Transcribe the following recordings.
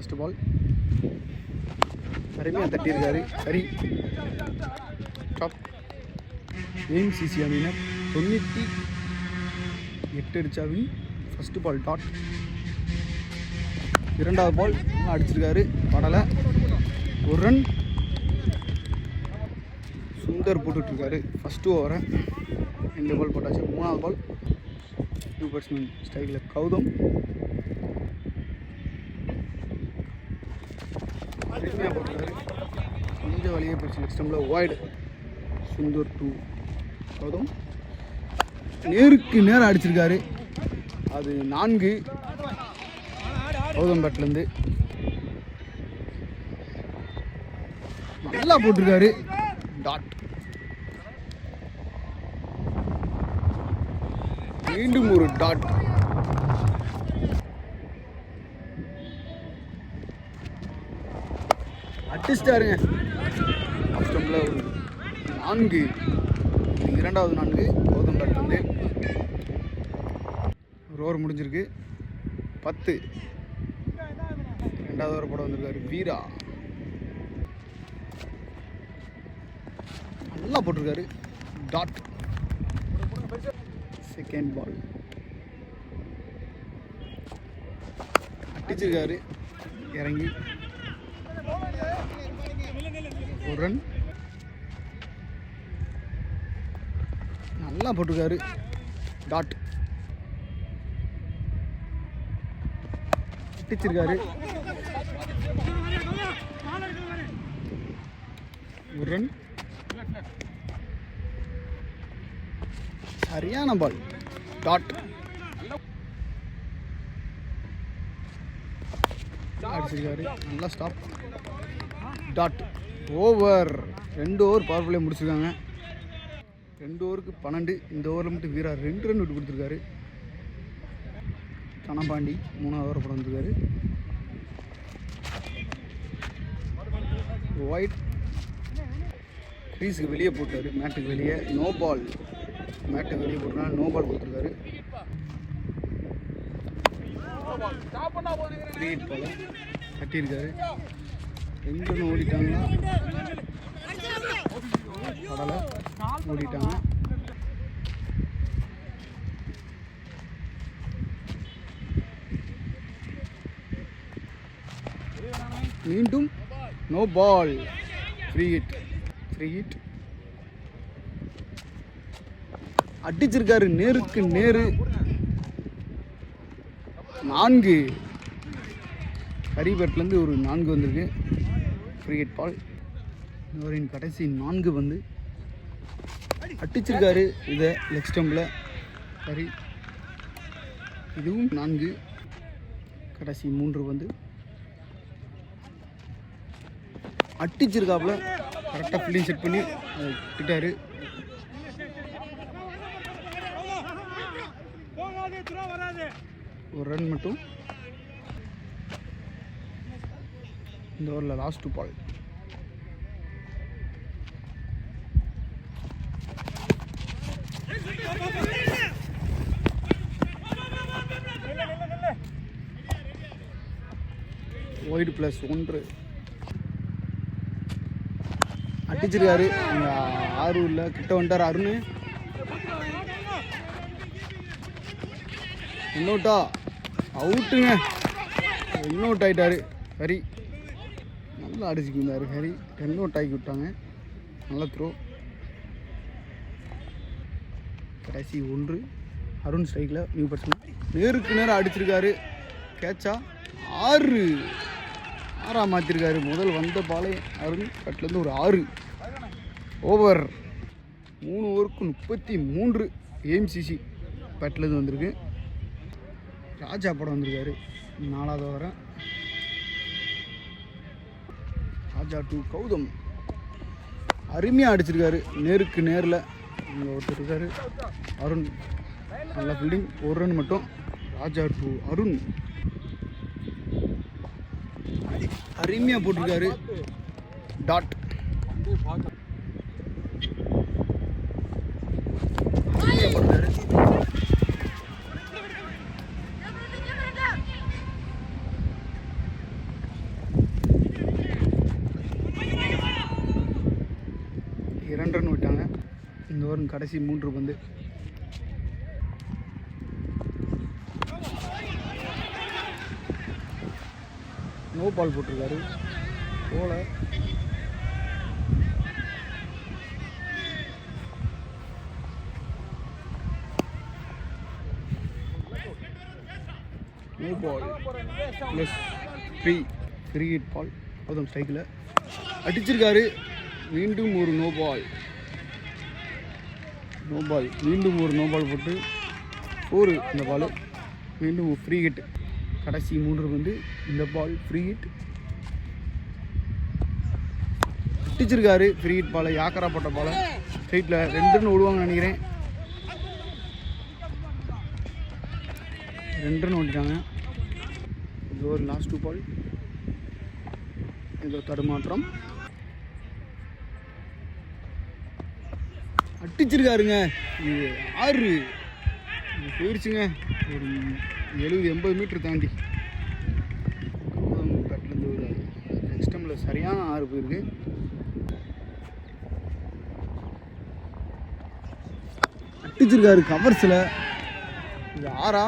First ball அருமையாக தட்டியிருக்காரு. Hari top ஏஎம்சிசி அணியினர் 98 அடிச்சாவின் first ball dot. இரண்டாவது பால் அடிச்சிருக்காரு, படலை. ஒரு ரன். சுந்தர் போட்டுட்ருக்காரு ஃபஸ்ட்டு ஓவரை. 2 பால் போட்டாச்சு. மூணாவது பால் நியூ பேட்ஸ்மேன் ஸ்டைலில் கௌதம் போட்டுருக்காரு. கொஞ்சம் வழியே போயிடுச்சு. நெக்ஸ்ட் டைமில் வாய்டு. சுந்தர் 2 கௌதம் நேருக்கு நேரம் அடிச்சிருக்காரு. அது 4 கௌதம் பேட்லேருந்து. நல்லா போட்டிருக்காரு, டாட். மீண்டும் ஒரு டாட். அடிச்சிட்டாருங்க. ஃபஸ்ட்டில் ஒரு 4, இரண்டாவது 4 கௌதம் பேட்லேருந்து. ஒரு ஓவர் முடிஞ்சிருக்கு. 10. ரெண்டாவது ஓவர் போட வந்திருக்காரு வீரா. நல்லா போட்டிருக்காரு, டாட். செகண்ட் பால் அடிச்சிருக்காரு, இறங்கி. ஒரு ரன். நல்லா போட்டிருக்காரு, டாட். அடிச்சிருக்காரு, ஒரு ரன். சரியான பால், டாட். அடிச்சிருக்காரு, நல்லா stop, dot. Over. 2 over power play முடிச்சிருக்காங்க. 2 ஓவருக்கு 12. இந்த ஓவரில் மட்டும் வீரா 2 ரன் விட்டு கொடுத்துருக்காரு. கணபாண்டி 3ஆவது ஓவர் போட வந்திருக்காரு. ஒயிட் க்ரீஸுக்கு வெளியே போட்டார், மேட்டுக்கு வெளியே. No ball. மேட்டுக்கு வெளியே போட்டுனா நோ பால் கொடுத்துருக்காரு. 3 ஹிட் பால் கட்டியிருக்காரு. 2 ரன் ஓடிட்டாங்கன்னா கடலை ஓடிட்டாங்க. மீண்டும் நோ பால். Free hit. அடிச்சிருக்காரு, நேருக்கு நேரு. 4. ஹரிபேட்லேருந்து ஒரு 4 வந்திருக்கு. ஃப்ரீ ஹிட் பால். ஓவரின் கடைசி 4 வந்து அடிச்சிருக்காரு. இதை லெக் ஸ்டம்பில் ஹரி. இதுவும் 4. கடைசி 3 வந்து அடிச்சிருக்காப்புல. கரெக்டாக ஃபீல்டிங் செட் பண்ணி விட்டுட்டாரு. ஒரு ரன் மட்டும். இந்த ஓவரில் லாஸ்ட் பால். ஒயிட் +1. அடிச்சிருக்காரு. அங்கே ஆரூரில் கிட்ட வந்துட்டார் அருண். இன்னோட்டா அவுட்டுங்க. இன்னோட் ஆகிட்டார் ஹரி. நல்லா அடிச்சுக்கிட்டார் ஹரி. இன்னோட் ஆக்கி விட்டாங்க. நல்லா த்ரோ. கடைசி 1 அருண் ஸ்ட்ரைக்கில் நியூ பேட்ஸ்மேன். நேருக்கு நேரம் அடிச்சிருக்காரு. கேட்சா 6 மாற்றிருக்காரு. முதல் வந்த பாலே அருண் கட்டிலேருந்து ஒரு 6. ஓவர். 3 ஓவருக்கு 33 ஏஎம்சிசி பேட்லேருந்து வந்திருக்கு. ராஜா படம் வந்திருக்காரு 4ஆவது ஓவரை. ராஜா 2 கௌதம் அருமையாக அடிச்சிருக்காரு. நேருக்கு நேரில் அங்கே ஒருத்தர் இருக்காரு அருண். நல்லா ஃபீல்டிங். 1 ரன் மட்டும். ராஜா 2 அருண் அருமையாக போட்டிருக்காரு, டாட். போட்டிருக்காரு. ஓவரின் கடைசி 3 பந்து. நோ பால் போட்டிருக்காரு போல. No ball plus 3 free hit ball. Gautam ஸ்ட்ரைக்கில் அடிச்சிருக்காரு. மீண்டும் ஒரு நோ பால். மீண்டும் ஒரு நோ பால் போட்டு 4 இந்த பால். மீண்டும் ஃப்ரீ ஹிட். கடைசி 3 வந்து இந்த பால் ஃப்ரீ ஹிட். அடிச்சிருக்காரு ஃப்ரீ ஹிட் பாலை. யாக்கரா போட்ட பாலை ஸ்ட்ரைட்டில் 2 ரன் ஓடுவாங்கன்னு நினைக்கிறேன். 2 ரன் ஓடிட்டாங்க. இது ஒரு லாஸ்ட் 2 பால். ஏதோ தடுமாற்றம். அடிச்சிருக்காருங்க. இது 6 போயிடுச்சுங்க. ஒரு 70-80 மீட்டர் தாண்டி கட்டிலேருந்து ஒரு எக்ஸ்டமில் சரியான 6 போயிருக்கு. அடிச்சிருக்காரு கவர்ஸில். இது 6ஆ?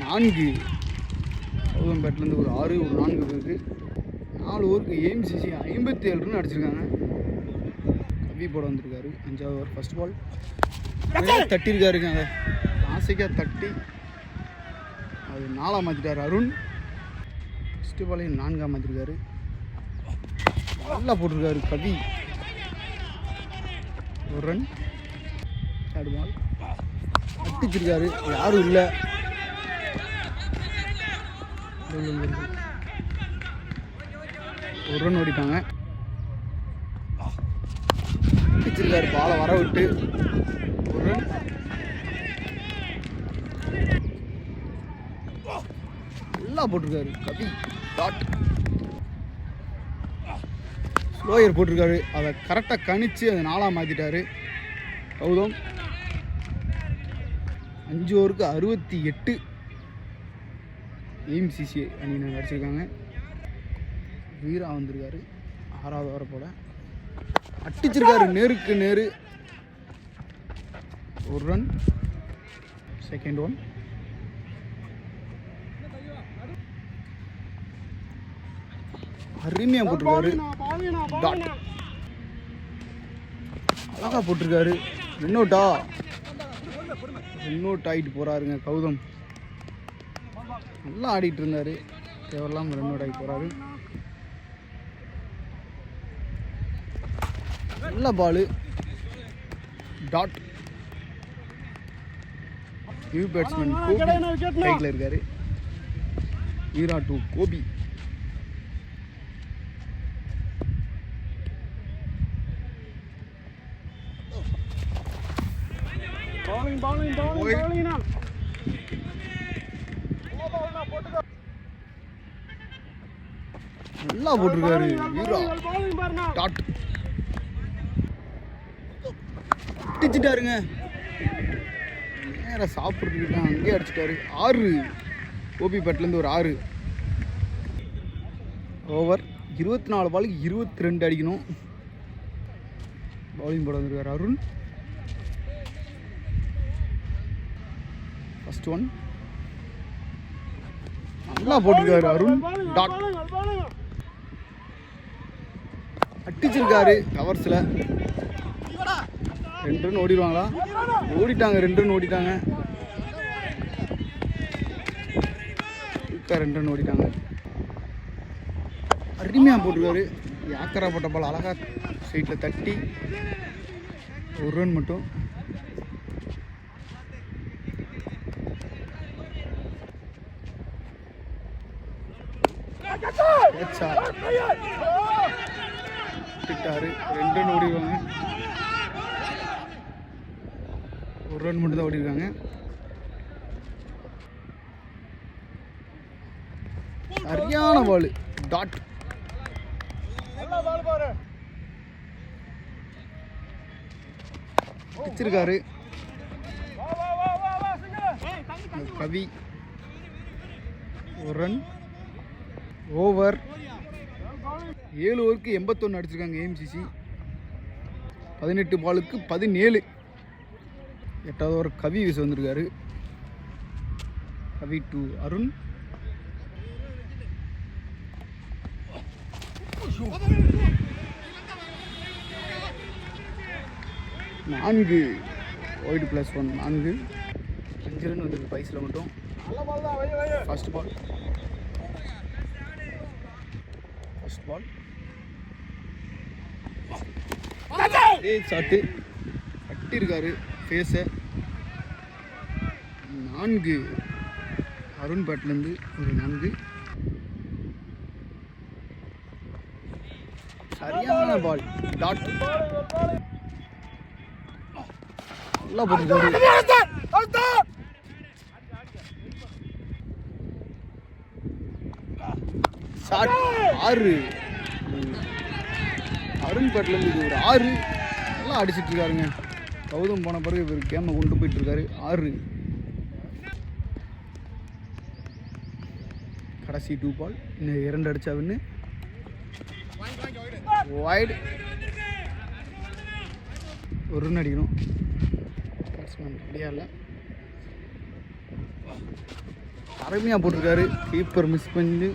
4. கௌதம் பேட்லேருந்து ஒரு 6 ஒரு 4 போயிருக்கு. 4 ஓவருக்கு ஏஎம்சிசி 57 ரன் அடிச்சிருக்காங்க. கவி போட வந்திருக்காரு 5வது ஓவர். First ball தட்டியிருக்காருங்க. அதை ஆசைக்காக தட்டி அது 4ஆக மாற்றிட்டார் அருண். ஃபஸ்ட்டு பாலையும் 4ஆக மாற்றிருக்காரு. நல்லா போட்டிருக்காரு கவி. 1 ரன். தேர்ட் பால் அடிச்சிருக்காரு. யாரும் இல்லை. 1 ரன் ஓடிட்டாங்க. அடிச்சிருக்காரு பாலை வர விட்டு. 1 ரன். நல்லா போட்டிருக்காரு கவி. டாட். ஸ்லோயர் போட்டிருக்காரு. அதை கரெக்டாக கணிச்சு அதை 4ஆக மாற்றிட்டாரு கௌதம். 5 ஓவருக்கு 68 ஏஎம்சிசி அணியினர் அடிச்சிருக்காங்க. வீரா வந்திருக்காரு 6வது ஓவர் போல. அடிச்சிருக்காரு நேருக்கு நேரு. 1 ரன். Second one. அருமையா போட்டிருக்காரு. டாட். அழகா போட்டிருக்காரு. ரன் அவுட் ஆகிட்டு போறாருங்க கௌதம். நல்லா ஆடிட்டு இருந்தாரு. தேவையில்லாம ரன் அவுட் ஆகி போறாரு. நல்ல ball. Dot. New batsman Gopi ஸ்ட்ரைக்கில் இருக்காரு. வீரா டு கோபி. நல்லா போட்டிருக்காரு வீரா. டாட். அடிச்சிட்டாருங்க. நேராக சாப்பிட்றதுக்கு அங்கேயே அடிச்சிட்டாரு. 6 கோபி பேட்லேருந்து ஒரு 6. ஓவர் 24 பாலுக்கு 22 அடிக்கணும். பவுலிங் போட வந்திருக்காரு அருண். First one. நல்லா போட்டிருக்காரு அருண். டாட். அடிச்சிருக்காரு கவர்ஸில். 2 ரன் ஓடிடுவாங்களா? ஓடிட்டாங்க. 2 ரன் ஓடிட்டாங்க. 2 ரன் ஓடிட்டாங்க. அருமையாக போட்டிருக்காரு. யாக்கரா போட்ட பால் அழகா சைட்டில் தட்டி 1 ரன் மட்டும். விட்டாரு. 2 ரன் ஓடிடுவாங்க. 1 ரன் மட்டும் தான் ஓடிருக்காங்க. சரியான பால். டாட். வச்சிருக்காரு கவி. 1 ரன். ஓவர் 7 ஓவருக்கு 81 அடிச்சிருக்காங்க ஏஎம்சிசி. 18 பாலுக்கு 17. 8வது ஓவர் கவி வீச வந்திருக்காரு. கவி டு அருண். நான்கு ஒயிட் +1 4. 5 ரன் வந்திருக்கு பைஸில் மட்டும். ஃபர்ஸ்ட் பால் ஷாட்டு கட்டியிருக்காரு ஃபேஸை. 4 அருண் பேட்லேருந்து ஒரு 4. சரியான பால் டாட் நல்லா போட்டுருக்காரு. ஷாட் 6. அருண் பேட்லேருந்து இது ஒரு 6. நல்லா அடிச்சிட்டு இருக்காருங்க. கௌதம் போன பிறகு இவர் கேமை கொண்டு போயிட்டு இருக்காரு. 6. கடைசி 2 பால். இன்னும் 2 அடிச்சா வின்னு. வைடு. ஒரு ரன் அடிக்கணும். பேட்ஸ்மேன் ரெடியாக இல்லை. அருமையாக போட்டிருக்காரு. கீப்பர் மிஸ் பண்ணி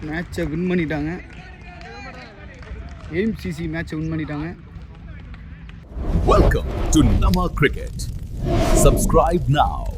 மேட்சை வின் பண்ணிட்டாங்க. ஏஎம்சிசி மேட்சை வின் பண்ணிட்டாங்க. Welcome to Nama Cricket. Subscribe now.